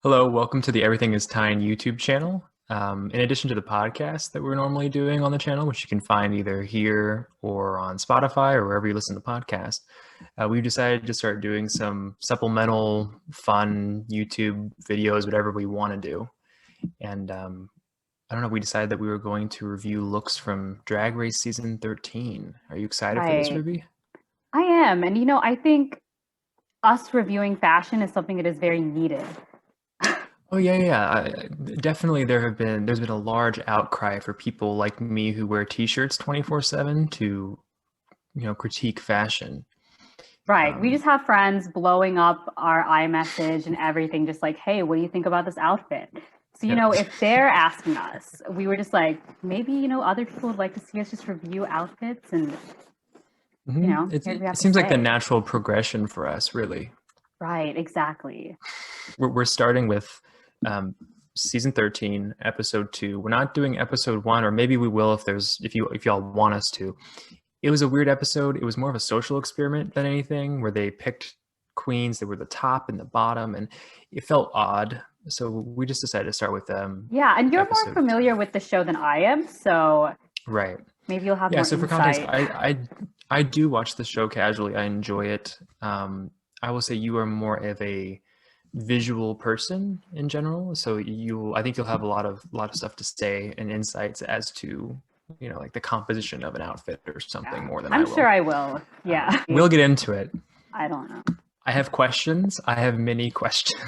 Hello, welcome to the Everything is Tine YouTube channel. In addition to the podcast that we're normally doing on the channel, which you can find either here or on Spotify or wherever you listen to podcasts, we've decided to start doing some supplemental, fun YouTube videos, whatever we want to do. And I don't know, we decided that we were going to review looks from Drag Race Season 13. Are you excited for this, Right. Ruby? I am. And I think us reviewing fashion is something that is very needed. Oh yeah. Definitely there's been a large outcry for people like me who wear t-shirts 24/7 to, critique fashion. Right. We Um, just have friends blowing up our iMessage and everything, just like, hey, what do you think about this outfit? So, yeah. if they're asking us, we were just like, maybe, other people would like to see us just review outfits and, here's what we It have to seems like the say. natural progression for us, really. Right, exactly. We're starting with um, season 13, episode 2. We're not doing episode 1, or maybe we will if y'all want us to. It was a weird episode. It was more of a social experiment than anything, where they picked queens that were the top and the bottom, and it felt odd. So we just decided to start with Yeah, and you're more episode 2. familiar with the show than I am, so Right. maybe you'll have Yeah. more So for context, insight. I do watch the show casually. I enjoy it. I will say you are more of a visual person in general, so I think you'll have a lot of stuff to say and insights as to like the composition of an outfit or something Yeah, more than I I'm sure will. I will. Yeah. We'll get into it. I don't know. I have questions. I have many questions.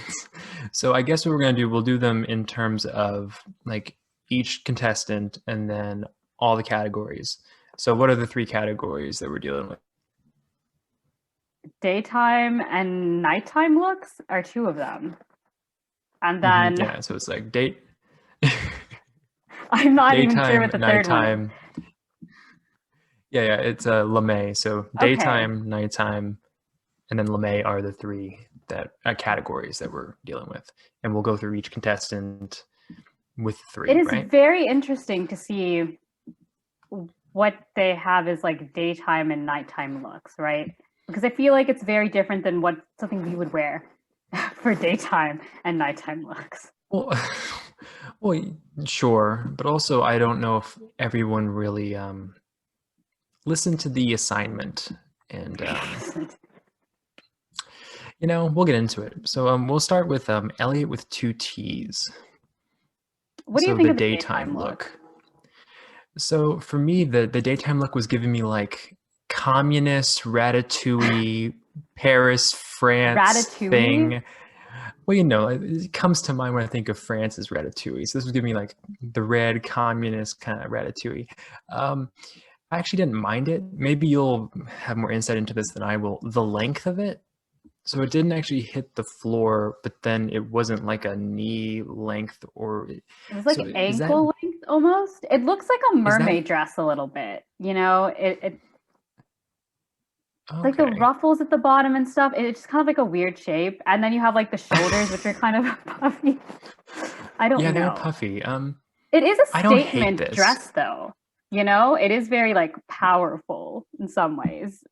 So I guess what we're going to do, we'll do them in terms of like each contestant and then all the categories. So what are the three categories that we're dealing with? Daytime and nighttime looks are two of them. And then Yeah, so it's like date, I'm not even sure daytime, what the third one is. nighttime. Yeah, it's a lame. So Okay. daytime, nighttime, and then lame are the three that categories that we're dealing with, and we'll go through each contestant with It three, is right? very interesting to see what they have as like daytime and nighttime looks, right? Because I feel like it's very different than what something we would wear for daytime and nighttime looks. Well, well, sure, but also I don't know if everyone really listened to the assignment, and we'll get into it. So we'll start with Elliot with two T's. What do you So think the of the daytime daytime look? look. So for me, the daytime look was giving me like communist ratatouille Paris France Ratatouille? thing. Well, it comes to mind when I think of France as ratatouille. So this was giving me like the red communist kind of ratatouille. Um, I actually didn't mind it. Maybe you'll have more insight into this than I will. The length of it. So it didn't actually hit the floor, but then it wasn't like a knee length or It was so like is that ankle length almost. It looks like a is that mermaid dress a little bit. It like the okay? ruffles at the bottom and stuff. It's just kind of like a weird shape. And then you have like the shoulders, which are kind of puffy. I Yeah, don't they're know. puffy. It is a I don't hate statement this. dress though. It is very like powerful in some ways.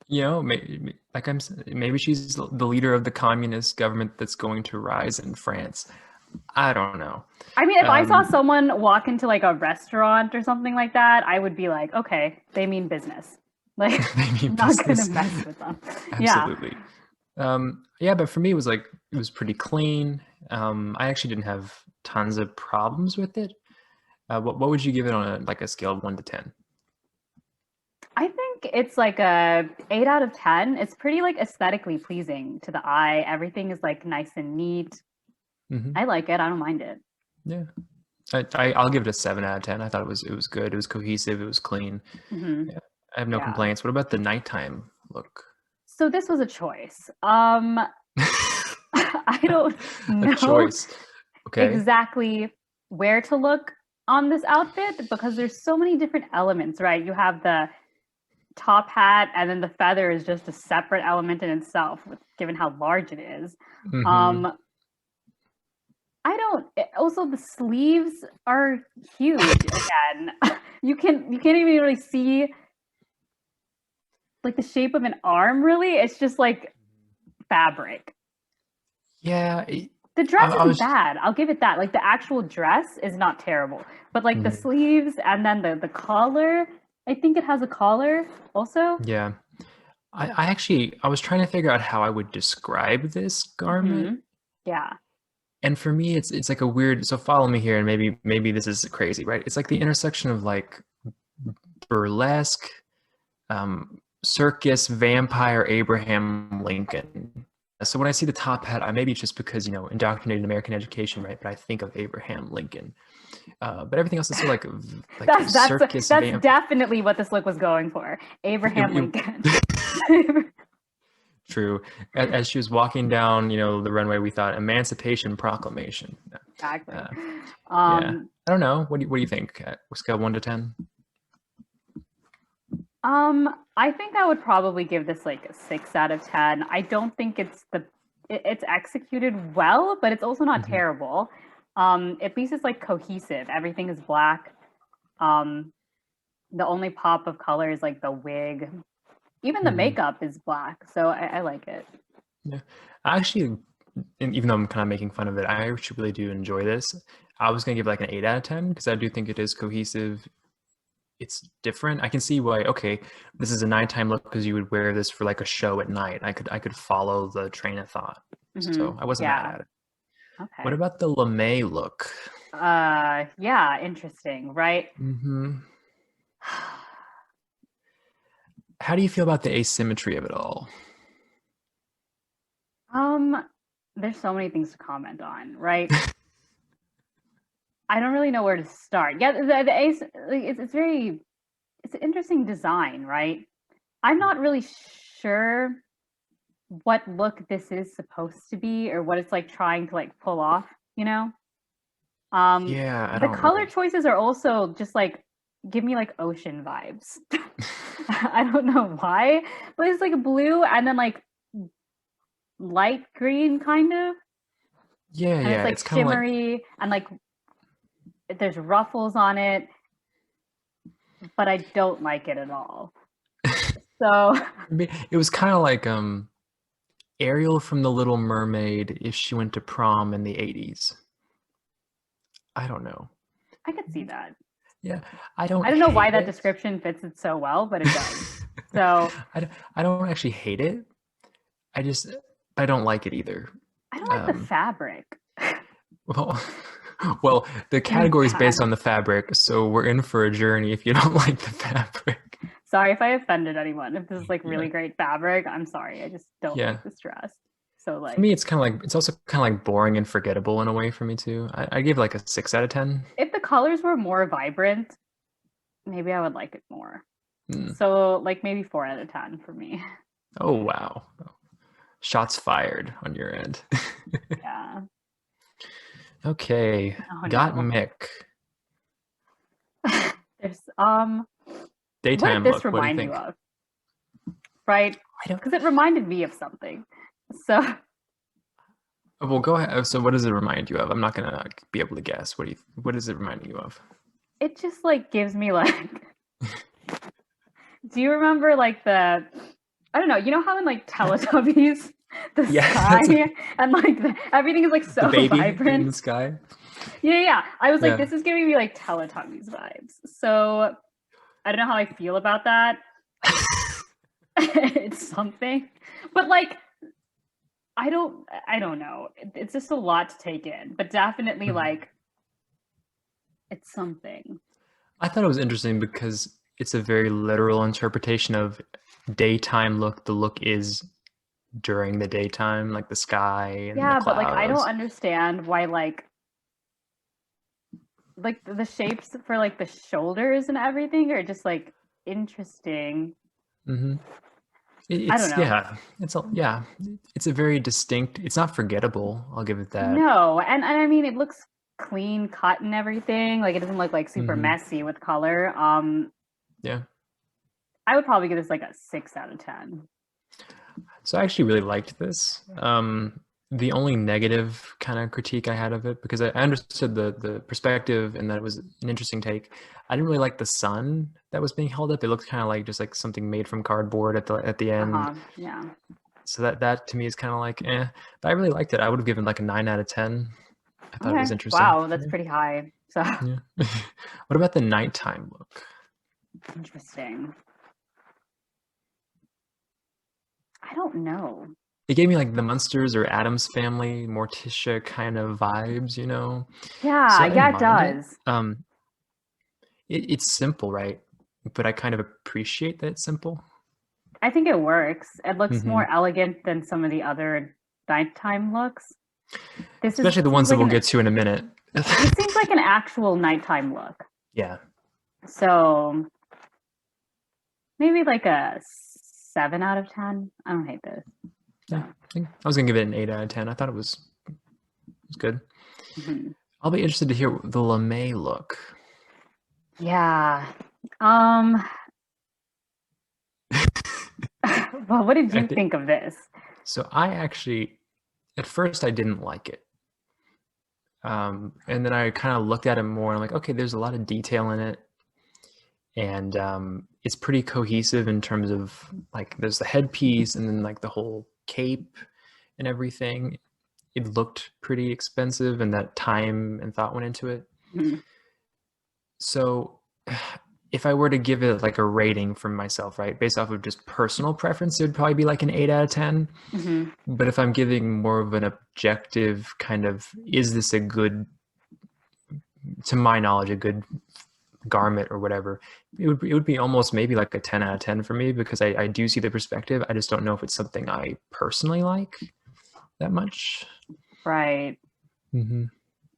Maybe she's the leader of the communist government that's going to rise in France. I don't know. I mean, if I saw Um, someone walk into like a restaurant or something like that, I would be like, okay, they mean business. Like, they mean I'm not gonna business. mess with them. Yeah. Absolutely. Yeah, but for me, it was pretty clean. I actually didn't have tons of problems with it. What would you give it on a scale of 1 to 10? I think it's like a 8 out of 10. It's pretty like aesthetically pleasing to the eye. Everything is like nice and neat. Hmm. I like it. I don't mind it. Yeah, I'll give it a 7 out of 10. I thought it was good. It was cohesive. It was clean. Hmm. Yeah, I have no Yeah. complaints. What about the nighttime look? So this was a choice. I don't A know choice. Okay. exactly where to look on this outfit because there's so many different elements, right? You have the top hat, and then the feather is just a separate element in itself, given how large it is. Hmm. Um, I don't. Also, the sleeves are huge. Again, you can't even really see like the shape of an arm. Really, it's just like fabric. Yeah, The dress I isn't was bad. I'll give it that. Like the actual dress is not terrible, but like the Mhm. sleeves and then the collar. I think it has a collar also. Yeah. I was trying to figure out how I would describe this garment. Yeah. And for me, it's like a weird. So follow me here, and maybe this is crazy, right? It's like the intersection of like burlesque, circus, vampire, Abraham Lincoln. So when I see the top hat, I maybe it's just because indoctrinated American education, right? But I think of Abraham Lincoln. But everything else is so like That's that's circus that's vamp. definitely what this look was going for. Abraham It, Lincoln. true. As she was walking down, the runway, we thought Emancipation Proclamation. Exactly. Uh, yeah. Um, I don't know. What do you think? Scale 1 to 10. I think I would probably give this like a 6 out of 10. I don't think it's executed well, but it's also not Mhm. terrible. At least it's like cohesive. Everything is black. Um, the only pop of color is like the wig. Even the Mhm. makeup is black, so I like it. Yeah. I actually, and even though I'm kind of making fun of it, I actually really do enjoy this. I was gonna give like an 8 out of 10 because I do think it is cohesive. It's different. I can see why. Okay, this is a nighttime look because you would wear this for like a show at night. I could follow the train of thought, so I wasn't mad Yeah. at it. What Okay. about the lame look? Yeah, interesting, right? Hmm. How do you feel about the asymmetry of it all? Um, there's so many things to comment on, right? I don't really know where to start. Yeah, the ace, like, it's an interesting design, right? I'm not really sure what look this is supposed to be or what it's like trying to like pull off, you know? Um, Yeah, I the don't color really. choices are also just like give me like ocean vibes. I don't know why, but it's like blue and then like light green kind of, Yeah, and it's yeah. like It's kind of like shimmery and like there's ruffles on it, but I don't like it at all. So it was kind of like Ariel from The Little Mermaid if she went to prom in the 80s. I don't know. I could see that. Yeah, I don't I don't know why hate that it. description fits it so well, but it does. So I don't actually hate it. I just I don't like it either. I don't like the Um, fabric. well, well, the Really category is based bad. on the fabric, so we're in for a journey if you don't like the fabric. Sorry if I offended anyone. If this is like Yeah, really great fabric, I'm sorry. I just don't yeah. like this dress. So For me, like it's also kind of like boring and forgettable in a way for me too. I give like a 6 out of 10. if the colors were more vibrant, maybe I would like it more. Mm. So like maybe 4 out of 10 for me. Oh wow, shots fired on your end. Yeah. Okay, Oh got no. Mick. There's what did Daytime this look. What do you remind you think? of? Right? I don't. Because it reminded me of something. So Well, go ahead. So, what does it remind you of? I'm not gonna be able to guess. What is it reminding you of? it just like gives me like do you remember like I don't know, you know how in like Teletubbies the Yeah, sky that's and like everything is like the so baby in vibrant? the sky. Yeah. I was like, Yeah. this is giving me like Teletubbies vibes. So I don't know how I feel about that. It's something. But like I don't know. It's just a lot to take in, but definitely Mhm. like it's something. I thought it was interesting because it's a very literal interpretation of daytime look. The look is during the daytime, like the sky and the Yeah, but like I don't clouds. understand why like the shapes for like the shoulders and everything are just like interesting. Hmm. I don't It's know. yeah, yeah. It's a very distinct. It's not forgettable. I'll give it that. No, and I mean it looks clean cut and everything. Like it doesn't look like super Hmm. messy with color. Yeah. I would probably give this like a 6 out of 10. So I actually really liked this. The only negative kind of critique I had of it, because I understood the perspective and that it was an interesting take. I didn't really like the sun that was being held up. It looked kind of like just like something made from cardboard at the end. Yeah. So that to me is kind of like, but I really liked it. I would have given like a 9 out of 10. I thought it was interesting. Wow, that's pretty high. So Yeah. What about the nighttime look? interesting. I don't know. It gave me like the Munsters or Addams Family, Morticia kind of vibes, you know? So Yeah, I didn't yeah, it mind it. does. It's simple, right? But I kind of appreciate that it's simple. I think it works. It looks Hmm. more elegant than some of the other nighttime looks. Especially the ones that we'll get to in a minute. This seems like an actual nighttime look. Yeah. So maybe like a 7 out of 10. I don't hate this. Yeah. I was gonna give it an 8 out of 10. I thought it was good. Mm-hmm. I'll be interested to hear the LeMay look. Yeah. Well, what did you think of this? So I actually, at first, I didn't like it. And then I kind of looked at it more and I'm like, okay, there's a lot of detail in it. And it's pretty cohesive in terms of like, there's the headpiece and then like the whole cape and everything. It looked pretty expensive and that time and thought went into it. Mm-hmm. So if I were to give it like a rating from myself, right, based off of just personal preference, it would probably be like an 8 out of 10. Mm-hmm. But if I'm giving more of an objective kind of, is this a good, to my knowledge, a good garment or whatever, it would be almost maybe like a 10 out of 10 for me, because I do see the perspective. I just don't know if it's something I personally like that much. Right. Mm-hmm.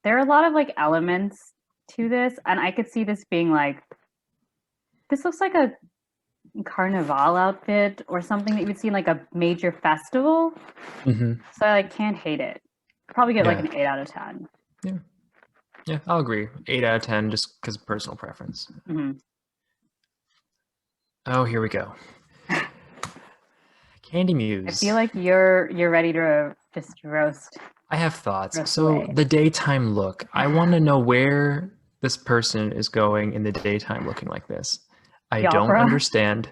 There are a lot of like elements to this, and I could see this being like, this looks like a carnival outfit or something that you would see in like a major festival. Mm-hmm. So I like can't hate it. Probably get like an 8 out of 10. Yeah, I'll agree. 8 out of 10 just because of personal preference. Mm-hmm. Oh, here we go. Candy Muse. I feel like you're ready to just roast. I have thoughts. Roast So away. the daytime look, I want to know where this person is going in the daytime looking like this. I don't understand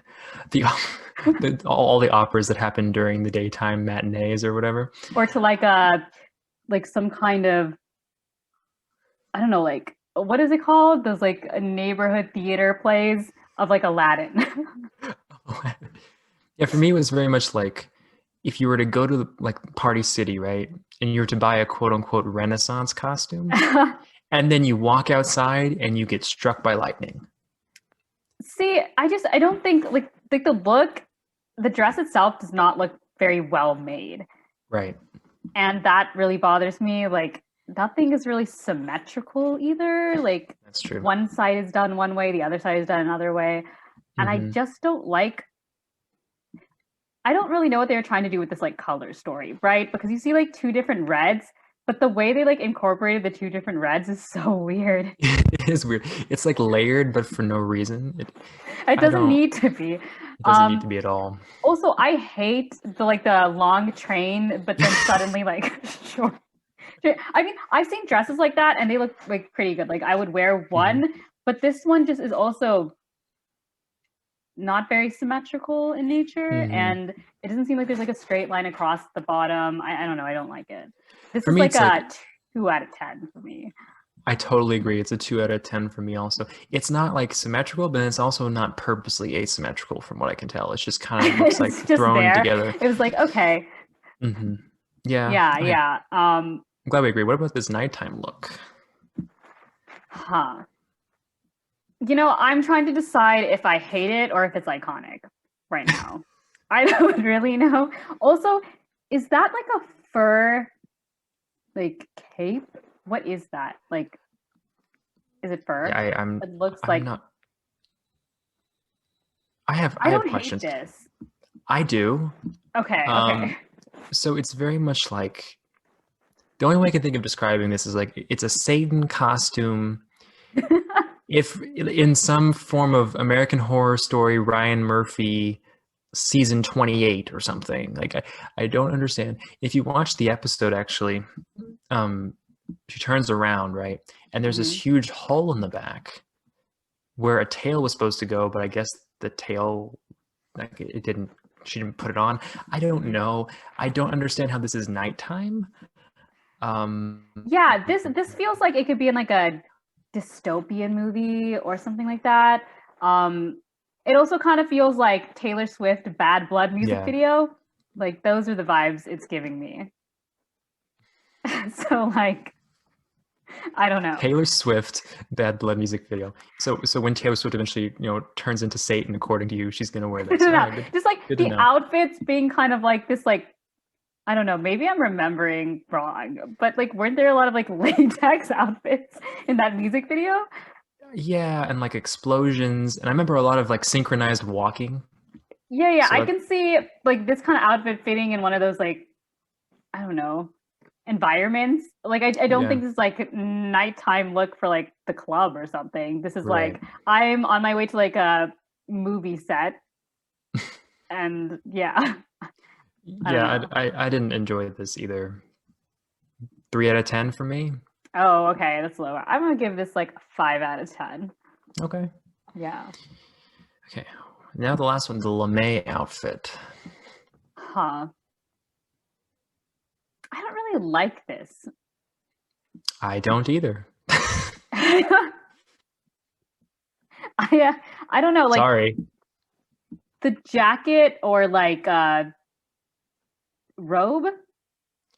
all the operas that happen during the daytime matinees or whatever. Or to like some kind of, I don't know, like, what is it called? Those like neighborhood theater plays of like Aladdin. Yeah, for me it was very much like if you were to go to like Party City, right? And you were to buy a quote unquote Renaissance costume and then you walk outside and you get struck by lightning. See, I don't think like the look, the dress itself does not look very well made. Right. And that really bothers me. Like, nothing is really symmetrical either. Like, that's true. One side is done one way, the other side is done another way. And I just don't like, I don't really know what they were trying to do with this like color story, right? Because you see like two different reds, but the way they like incorporated the two different reds is so weird. It is weird. It's like layered, but for no reason. It doesn't need to be. It doesn't need to be at all. Also, I hate the long train, but then suddenly like short. I mean, I've seen dresses like that, and they look like pretty good. Like I would wear one, but this one just is also not very symmetrical in nature, and it doesn't seem like there's like a straight line across the bottom. I don't know. I don't like it. This is like a 2 out of 10 for me. I totally agree. It's a 2 out of 10 for me also. It's not like symmetrical, but it's also not purposely asymmetrical from what I can tell. It's just kind of looks like thrown together. It was like, okay. Mm-hmm. Yeah. Yeah. I'm glad we agree. What about this nighttime look? You know, I'm trying to decide if I hate it or if it's iconic right now. I don't really know. Also, is that like a fur like cape? What is that? Like, is it fur? Yeah, it looks I'm like not. I have questions. Hate this. I do. Okay. So it's very much like, the only way I can think of describing this is like, it's a Satan costume. If in some form of American Horror Story, Ryan Murphy season 28 or something. Like I don't understand. If you watch the episode, actually, she turns around, right? And there's this huge hole in the back where a tail was supposed to go, but I guess the tail, like it didn't she didn't put it on. I don't know. I don't understand how this is nighttime. Yeah, this feels like it could be in like a dystopian movie or something like that. It also kind of feels like Taylor Swift Bad Blood music Yeah. video. Like those are the vibes it's giving me. So like I don't know. Taylor Swift Bad Blood music video. So when Taylor Swift eventually, turns into Satan, according to you, she's gonna wear this. All right, good, Just like good to the know. outfits being kind of like this, like I don't know, maybe I'm remembering wrong, but like weren't there a lot of like latex outfits in that music video? Yeah, and like explosions, and I remember a lot of like synchronized walking. Yeah, So I can see like this kind of outfit fitting in one of those like I don't know environments. Like I don't yeah, think this is like nighttime look for like the club or something. This is right. like I'm on my way to like a movie set, and yeah, I don't Yeah, know. I didn't enjoy this either. 3 out of 10 for me. Oh, okay, that's lower. I'm gonna give this like a 5 out of 10. Okay. Yeah. Okay. Now the last one, the LeMay outfit. Huh. I don't really like this. I don't either. I I don't know, like Sorry. the jacket or like robe,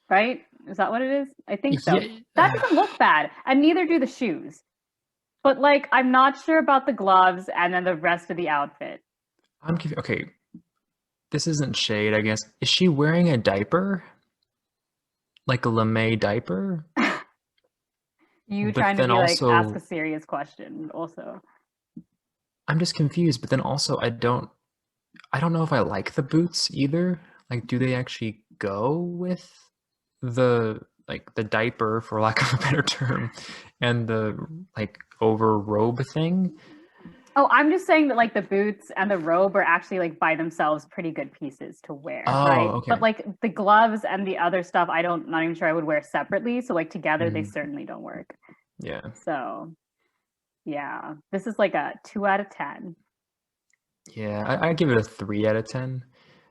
right? Is that what it is? I think so. Yeah, That doesn't look bad, and neither do the shoes. But like, I'm not sure about the gloves and then the rest of the outfit. I'm confused. Okay, this isn't shade, I guess. Is she wearing a diaper? Like a LeMay diaper? You But trying to then be like ask a also, serious question, also. I'm just confused. But then also, I don't know if I like the boots either. Like, do they actually go with the diaper, for lack of a better term, and the like over robe thing? Oh, I'm just saying that like the boots and the robe are actually like by themselves pretty good pieces to wear, Oh, right? But okay. like the gloves and the other stuff, not even sure I would wear separately. So like together, they Mhm. certainly don't work. Yeah. So yeah, this is like a 2 out of 10. Yeah, I give it a 3 out of 10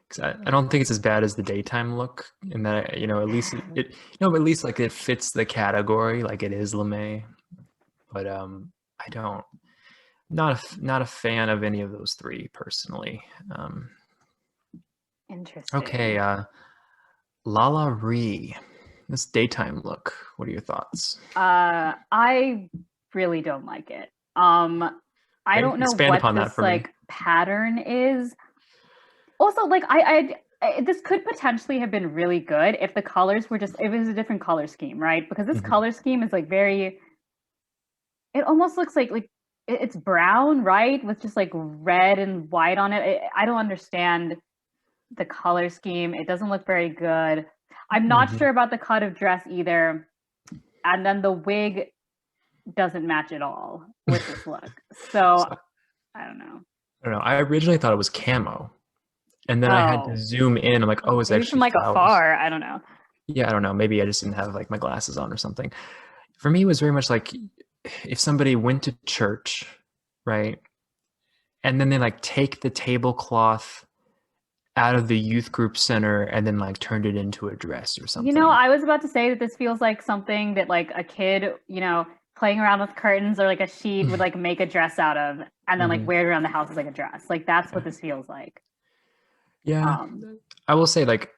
because I don't think it's as bad as the daytime look, and that at least but at least like it fits the category, like it is LeMay. But I don't not a fan of any of those three personally. Okay, Interesting. Lala Ree, this daytime look. What are your thoughts? I really don't like it. I Okay, don't know expand what upon that this for me. like pattern is. Also, like this could potentially have been really good if the colors were just if it was a different color scheme, right? Because this Mhm. color scheme is like very. It almost looks like it's brown, right, with just like red and white on it. I don't understand the color scheme. It doesn't look very good. I'm not Mhm. sure about the cut of dress either. And then the wig doesn't match at all with this look. So So I don't know. I don't know. I originally thought it was camo, and then I had to Oh, zoom in. I'm like, oh, it's maybe from actually like flowers. afar. I don't know. Yeah, I don't know. Maybe I just didn't have like my glasses on or something. For me, it was very much like if somebody went to church, right? And then they like take the tablecloth out of the youth group center and then like turned it into a dress or something. I was about to say that this feels like something that like a kid, playing around with curtains or like a sheet would like make a dress out of and then like Hmm. wear it around the house as like a dress. Like that's what this feels like. Yeah, Um, I will say like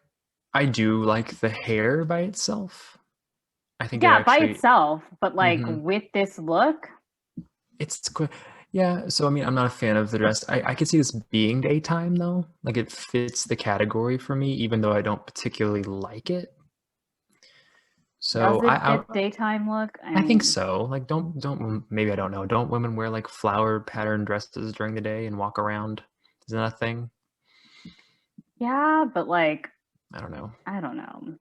I do like the hair by itself. I think it yeah, by actually, itself, but like mhm. with this look, It's yeah. So I mean, I'm not a fan of the dress. I could see this being daytime though. Like it fits the category for me, even though I don't particularly like it. does So it fit daytime look? I I think mean, so. Like don't maybe I don't know. Don't women wear like flower pattern dresses during the day and walk around? Isn't that a thing? yeah, but like I don't know. I don't know.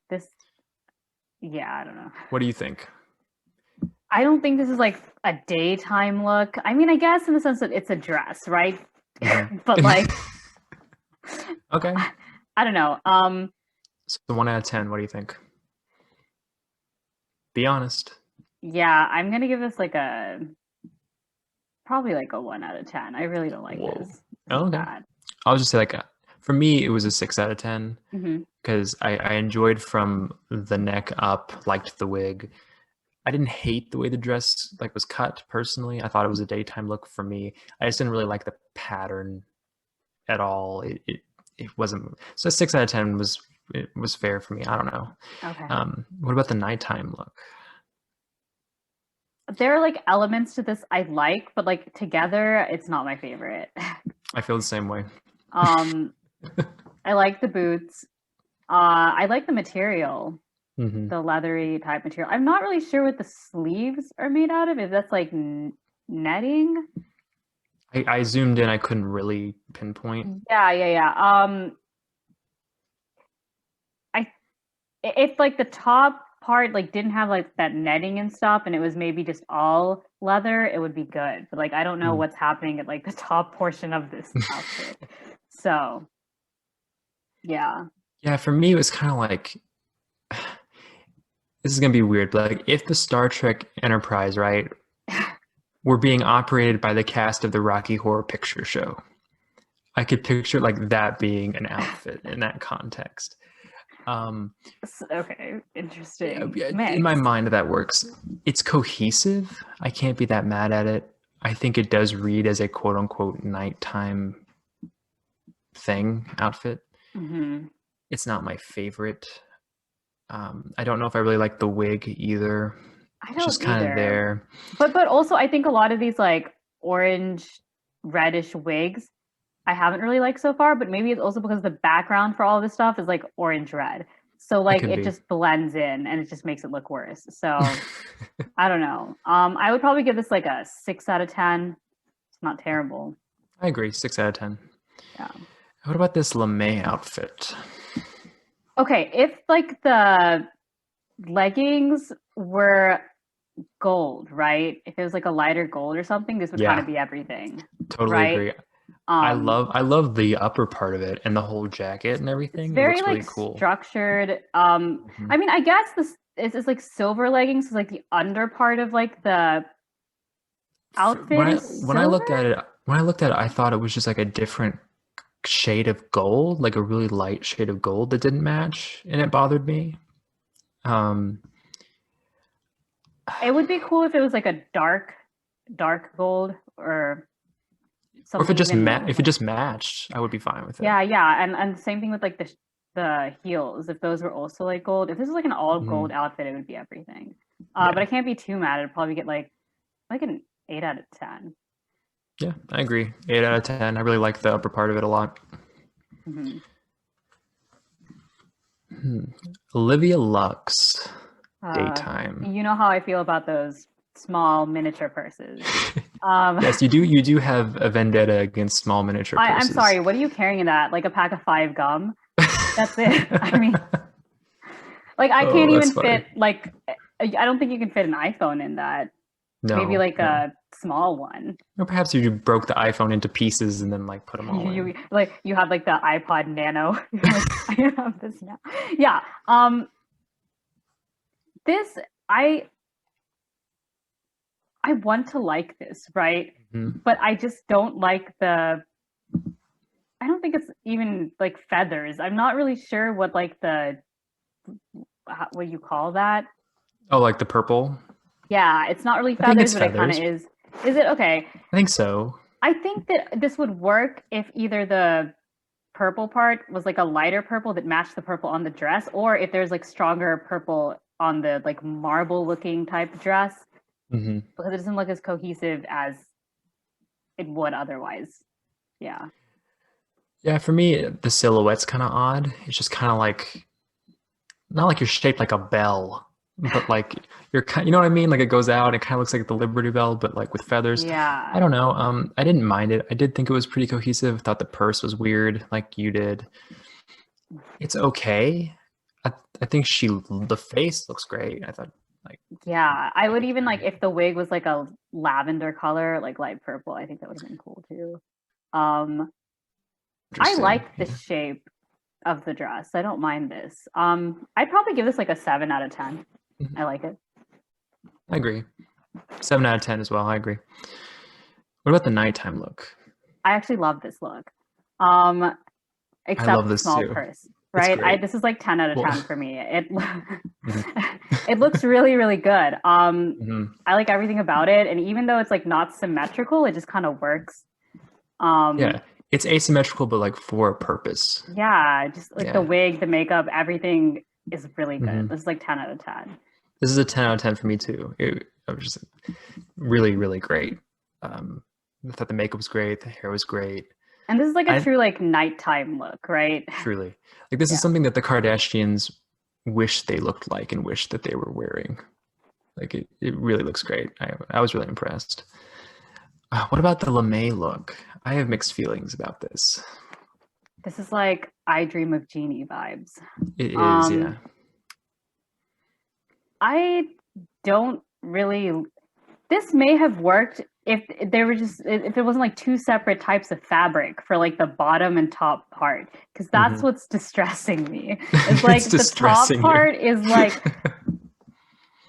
Yeah, I don't know. What do you think? I don't think this is like a daytime look. I mean, I guess in the sense that it's a dress, right? Hmm. But like, Okay. I don't know. So 1 out of 10. What do you think? Be honest. Yeah, I'm gonna give this like a probably like a 1 out of 10. I really don't like Whoa. this. This is Okay. bad. I'll just say like For me, it was a 6 out of 10 Hmm. because I enjoyed from the neck up, liked the wig. I didn't hate the way the dress like was cut personally. I thought it was a daytime look for me. I just didn't really like the pattern at all. It wasn't, so 6 out of 10 was fair for me. I don't know. Okay. What about the nighttime look? There are like elements to this I like, but like together, it's not my favorite. I feel the same way. um, I like the boots. I like the material, Hmm. the leathery type material. I'm not really sure what the sleeves are made out of. If that's like netting. I zoomed in. I couldn't really pinpoint. Yeah. I if like the top part like didn't have like that netting and stuff, and it was maybe just all leather, it would be good. But like I don't know Mm. what's happening at like the top portion of this outfit. So yeah. Yeah, for me, it was kind of like this is gonna be weird, but like if the Star Trek Enterprise, right, were being operated by the cast of the Rocky Horror Picture Show, I could picture like that being an outfit in that context. Um, Okay, interesting yeah, in my mix. mind, that works. It's cohesive. I can't be that mad at it. I think it does read as a quote unquote nighttime outfit. Hmm. It's not my favorite. I don't know if I really like the wig either. I It's don't just kind of either. there. But also I think a lot of these like orange reddish wigs I haven't really liked so far, but maybe it's also because the background for all this stuff is like orange red. So It like could it be. just blends in and it just makes it look worse. So I don't know. I would probably give this like a 6 out of 10. It's not terrible. I agree. 6 out of 10. Yeah. What about this LeMay outfit? Okay, if like the leggings were gold, right? If it was like a lighter gold or something, this would kind Yeah, of be everything, totally right? agree. Um, I love the upper part of it and the whole jacket and it's everything. It very looks really like cool. structured. Mhm. I mean, I guess this is like silver leggings, is like the under part of like the outfit is When I silver. looked at it, I thought it was just like a different shade of gold, like a really light shade of gold that didn't match, and it bothered me. Um, It would be cool if it was like a dark gold or or something even if it like just matched, I would be fine with it. yeah, and same thing with like the heels. If those were also like gold, if this was like an all Mhm. gold outfit, it would be everything. But Yeah, I can't be too mad. I'd probably get like an 8 out of 10. yeah, I agree. 8 out of 10. I really like the upper part of it a lot. Hmm. Hmm. Olivia Lux, Uh, daytime. you know how I feel about those small miniature purses. Um, Yes, you do. You do have a vendetta against small miniature I'm purses. sorry. What are you carrying in that? Like a pack of 5 gum? That's it. I mean, like I can't Oh, that's even funny. fit like I don't think you can fit an iPhone in that. Maybe No, like no. a small one. Or perhaps you broke the iPhone into pieces and then like put them all in. You like you have like the iPod Nano. You're like I have this now. Yeah. This I I want to like this, right? Mhm. But I just don't like the I don't think it's even like feathers. I'm not really sure what like the what you call that. Oh, like the purple? Yeah, it's not really I think feathers, it's but it kind of feathers. is. Is it okay? I think so. I think that this would work if either the purple part was like a lighter purple that matched the purple on the dress, or if there's like stronger purple on the like marble looking type dress, Hmm. because it doesn't look as cohesive as it would otherwise. Yeah. Yeah, for me, the silhouette's kind of odd. It's just kind of like not like you're shaped like a bell, but like you're kind, you know what I mean? Like it goes out, it kind of looks like the Liberty Bell, but like with feathers. I Yeah. don't know. I didn't mind it. I did think it was pretty cohesive. Thought the purse was weird, like you did. It's okay. I think the face looks great. I thought like Yeah. I would looks even like great. if the wig was like a lavender color, like light purple, I think that would have been cool too. Um, I Interesting. like the Yeah. shape of the dress. I don't mind this. I'd probably give this like a 7 out of 10. Mhm. I like it. I agree. 7 out of 10 as well. I agree. What about the nighttime look? I actually love this look. Um, I love except this small too. purse, It's right? great. This is like 10 out of Well, 10 for me. It mhm, it looks really, really good. mhm. I like everything about it, and even though it's like not symmetrical, it just kind of works. Yeah, it's asymmetrical, but like for a purpose. Yeah, just like the Yeah. wig, the makeup, everything is really good. Hmm. This is like 10 out of 10. This is a 10 out of 10 for me too. It was just really, really great. I thought the makeup was great, the hair was great. And this is like a I true like nighttime look, right? truly like this is Yeah. something that the Kardashians wish they looked like and wish that they were wearing. Like it really looks great. I was really impressed. What about the LeMay look? I have mixed feelings about this. This is like I Dream of Jeannie vibes. It is, yeah. Um, I don't really. This may have worked if there were just if it wasn't like two separate types of fabric for like the bottom and top part, because that's Hmm. what's distressing me. It's It's like the top distressing you. part is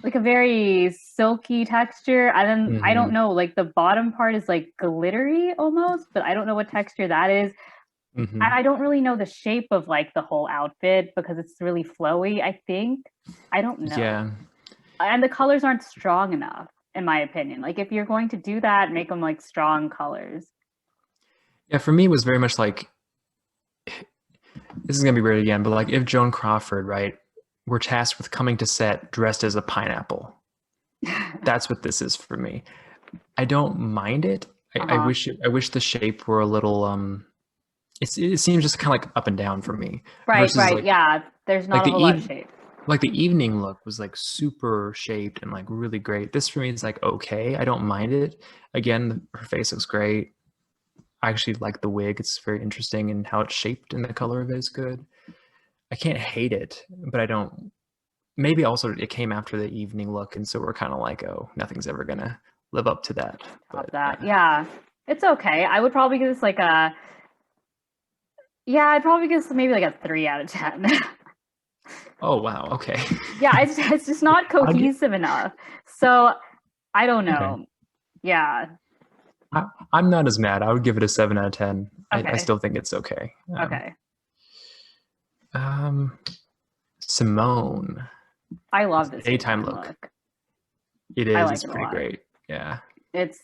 like a very silky texture, and then I don't Hmm. know, like the bottom part is like glittery almost, but I don't know what texture that is. And Hmm. I don't really know the shape of like the whole outfit because it's really flowy, I think. I don't know. Yeah. And the colors aren't strong enough, in my opinion. Like if you're going to do that, make them like strong colors. Yeah, for me it was very much like this is gonna be weird again, but like if Joan Crawford, right, were tasked with coming to set dressed as a pineapple, that's what this is for me. I don't mind it. I Uh-huh. wish I wish the shape were a little it seems just kind of like up and down for me Right, versus right. Yeah, there's like not a the whole lot of shape. like the evening look was like super shaped and like really great. This for me is like okay. I don't mind it. Again, her face looks great. I actually like the wig. It's very interesting and how it's shaped and the color of it is good. I can't hate it, but I don't. Maybe also it came after the evening look, and so we're kind of like, oh, nothing's ever gonna live up to that. Top But that. Yeah. It's okay. I would probably give this like a yeah, I'd probably give this maybe like a 3 out of 10. oh wow, okay. Yeah, it's just not I'll get cohesive enough. So I don't okay. know. Yeah. I'm not as mad. I would give it a 7 out of 10. I Okay. still think it's okay. Okay. Um, Simone, I love this this daytime daytime look. look. It I is. like It's it a pretty lot. great. Yeah. It's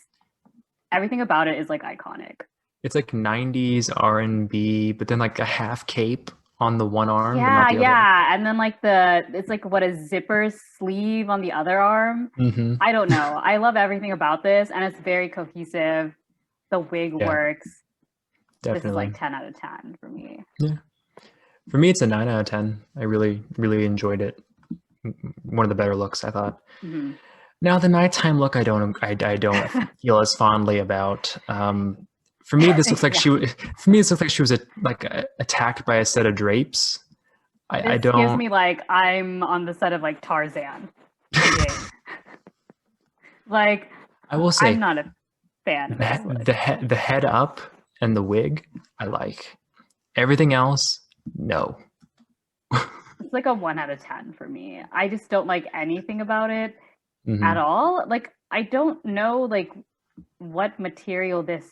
everything about it is like iconic. It's like 90s R&B, but then like a half cape on the one arm, but not Yeah, the other. yeah. And then like it's like what a zipper sleeve on the other arm. Mm-hmm. I don't know. I love everything about this and it's very cohesive. The wig Yeah, works. This is definitely. like 10 out of 10 for me. Yeah. For me, it's a 9 out of 10. I really, really enjoyed it. One of the better looks, I thought. Hmm. Now, the nighttime look, I don't feel as fondly about. For me, this looks like Yeah. For me, this looks like she was attacked by a set of drapes. I This gives don't. me like I'm on the set of like Tarzan, the game. Like I will I'm say not a fan of this look. the head up and the wig, I like. Everything else, no. It's like a 1 out of 10 for me. I just don't like anything about it at Hmm. all. Like I don't know like what material this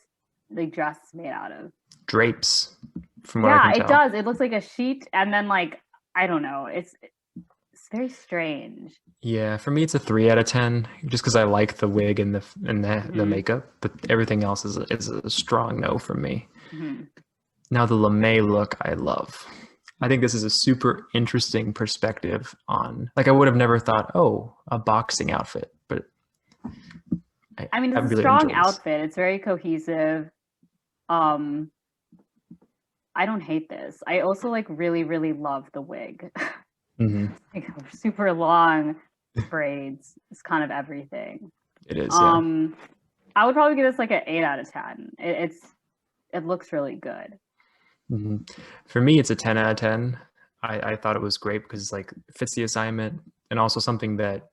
the dress is made out of. Drapes, from what I Yeah, can it tell. does. It looks like a sheet and then like I don't know. It's very strange. Yeah, for me, it's a 3 out of 10, just because I like the wig and the Hmm. makeup, but everything else is a strong no from me. Hmm. Now, the LeMay look, I love. I think this is a super interesting perspective on, like, I would have never thought, oh, a boxing outfit, but I mean, I it's a really strong enjoy this. outfit. It's very cohesive. Um, I don't hate this. I also like really, really love the wig. Hmm. Like super long braids. It's kind of everything. It is, yeah. Um, I would probably give this like an 8 out of 10. It looks really good. Hmm. For me, it's a 10 out of 10. I thought it was great because it's like it fits the assignment and also something that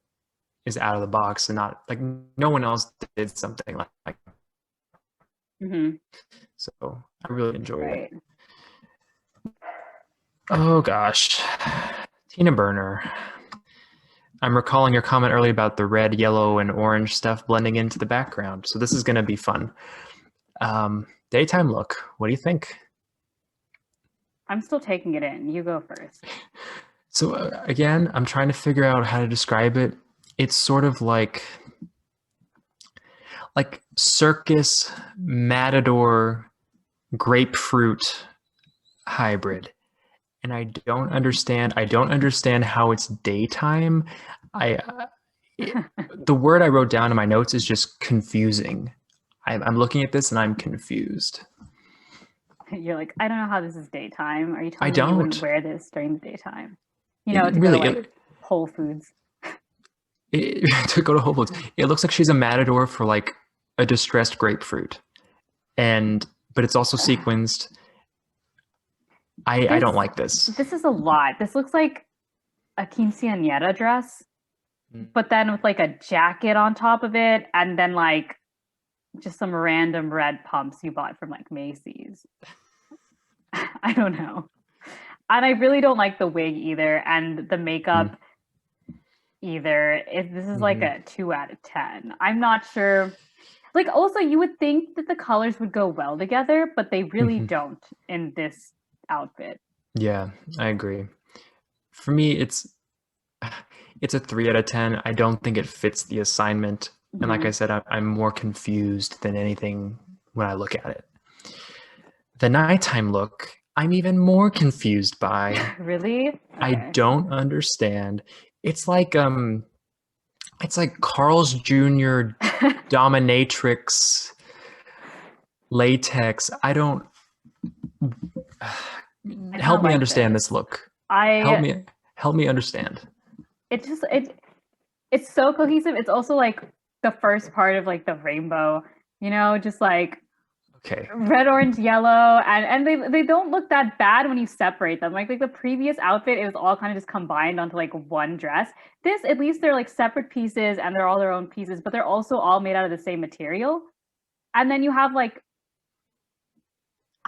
is out of the box and not like no one else did something like Hmm. so I really enjoyed it. Right. Oh gosh. Tina Burner. I'm recalling your comment earlier about the red, yellow, and orange stuff blending into the background. So this is going to be fun. Daytime look. What do you think? I'm still taking it in. You go first. So again, I'm trying to figure out how to describe it. It's sort of like circus matador grapefruit hybrid. And I don't understand how it's daytime. The word I wrote down in my notes is just confusing. I'm looking at this and I'm confused. You're like, I don't know how this is daytime. Are you I telling me you wouldn't don't. wear this during the daytime? You know, It to really, go to like Whole Foods. to go to Whole Foods. It looks like she's a matador for like a distressed grapefruit, but it's also sequenced. I don't like this. This is a lot. This looks like a quinceañera dress, but then with like a jacket on top of it, and then like just some random red pumps you bought from like Macy's. I don't know. And I really don't like the wig either, and the makeup either. This is like a 2 out of 10. I'm not sure. Like, also, you would think that the colors would go well together, but they really don't in this outfit. Yeah, I agree. For me, it's a 3 out of 10. I don't think it fits the assignment. And like I said, I'm more confused than anything when I look at it. The nighttime look, I'm even more confused by. Really? Okay. I don't understand. It's like Carl's Jr. dominatrix latex. I don't help me understand this look. Help me understand. It's so cohesive. It's also like the first part of like the rainbow, you know, just like red, orange, yellow, and they don't look that bad when you separate them. Like the previous outfit, it was all kind of just combined onto like one dress. This, at least they're like separate pieces and they're all their own pieces, but they're also all made out of the same material. And then you have like,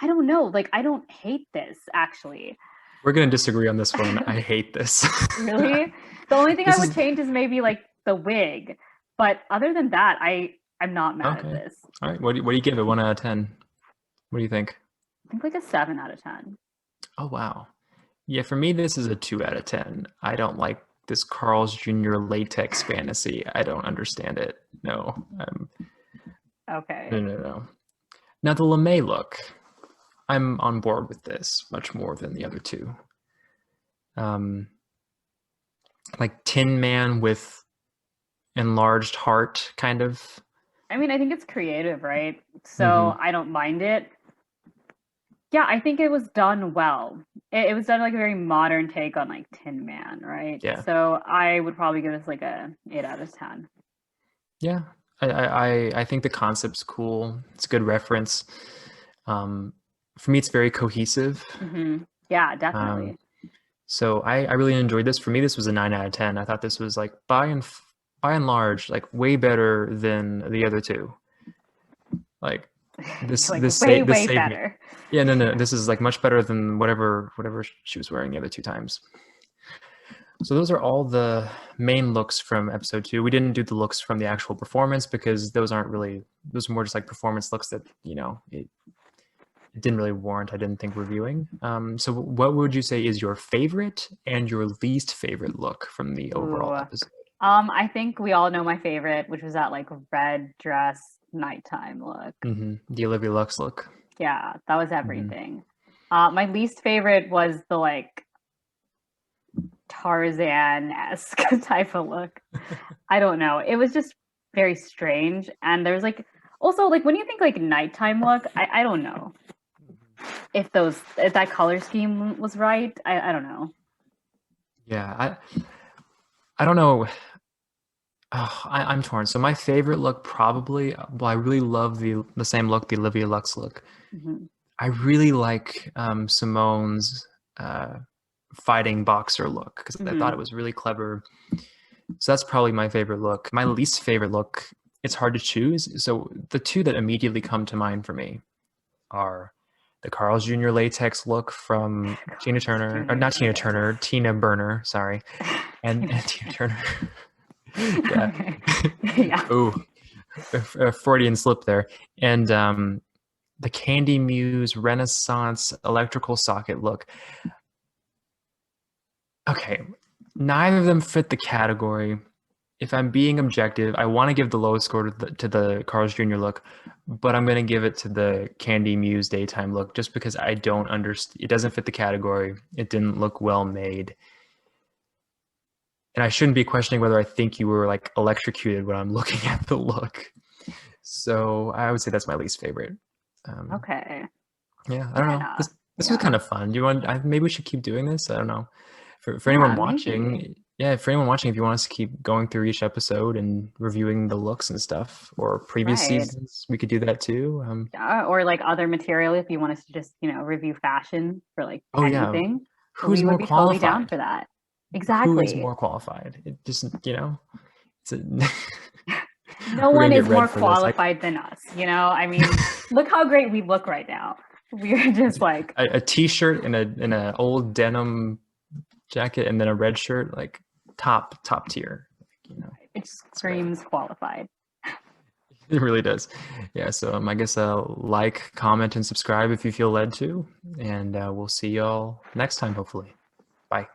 I don't know, like I don't hate this actually. We're gonna disagree on this one. I hate this. Really? The only thing I would change is maybe like the wig, but other than that, I'm not mad at this. All right. What do you give it? 1 out of 10. What do you think? I think like a 7 out of 10. Oh, wow. Yeah, for me, this is a 2 out of 10. I don't like this Carl's Jr. latex fantasy. I don't understand it. No. Okay. No. Now, the lame look, I'm on board with this much more than the other two. Like Tin Man with enlarged heart, kind of. I mean, I think it's creative, right? So I don't mind it. Yeah, I think it was done well. It was done like a very modern take on like Tin Man, right? Yeah. So I would probably give this like a 8 out of 10. Yeah, I think the concept's cool. It's a good reference. For me, it's very cohesive. Yeah, definitely. So I really enjoyed this. For me, this was a 9 out of 10. I thought this was like by and large, like way better than the other two. Like this, like this way better. Me. Yeah, no. This is like much better than whatever she was wearing the other 2 times. So those are all the main looks from episode 2. We didn't do the looks from the actual performance because those are more just like performance looks that, you know, it didn't really warrant, I didn't think, reviewing. So what would you say is your favorite and your least favorite look from the overall episode? I think we all know my favorite, which was that like red dress nighttime look. The Olivia Lux look. Yeah, that was everything. My least favorite was the like Tarzan-esque type of look. I don't know. It was just very strange. And there's like, also like when you think like nighttime look, I don't know if that color scheme was right. I don't know. Yeah, I don't know. Oh, I'm torn. So my favorite look probably, well, I really love the same look, the Olivia Lux look. I really like Simone's fighting boxer look because I thought it was really clever. So that's probably my favorite look. My least favorite look, it's hard to choose. So the 2 that immediately come to mind for me are the Carl's Jr. latex look from Tina Turner, or not Tina Turner, Tina Burner, sorry, and Tina Turner. Yeah. Yeah. Ooh, a Freudian slip there. And the Candy Muse Renaissance electrical socket look. Okay, neither of them fit the category. If I'm being objective, I want to give the lowest score to the Carl's Jr. look, but I'm going to give it to the Candy Muse daytime look just because I don't understand. It doesn't fit the category. It didn't look well made. And I shouldn't be questioning whether I think you were like electrocuted when I'm looking at the look. So I would say that's my least favorite. Okay. Yeah, I don't know. This was kind of fun. Do you want? Maybe we should keep doing this. I don't know. For anyone watching, maybe. yeah, for anyone watching, if you want us to keep going through each episode and reviewing the looks and stuff, or previous seasons, we could do that too. Yeah, or like other material if you want us to just, review fashion for like anything. Yeah. Who's we more would be qualified? totally down for that. Who is Exactly. more qualified? It just, it's a No one is more qualified than us. I mean, look how great we look right now. We're just like a t-shirt and a old denim jacket and then a red shirt, like top tier. It screams qualified. It really does. Yeah. So I guess like, comment, and subscribe if you feel led to, and we'll see y'all next time, hopefully. Bye.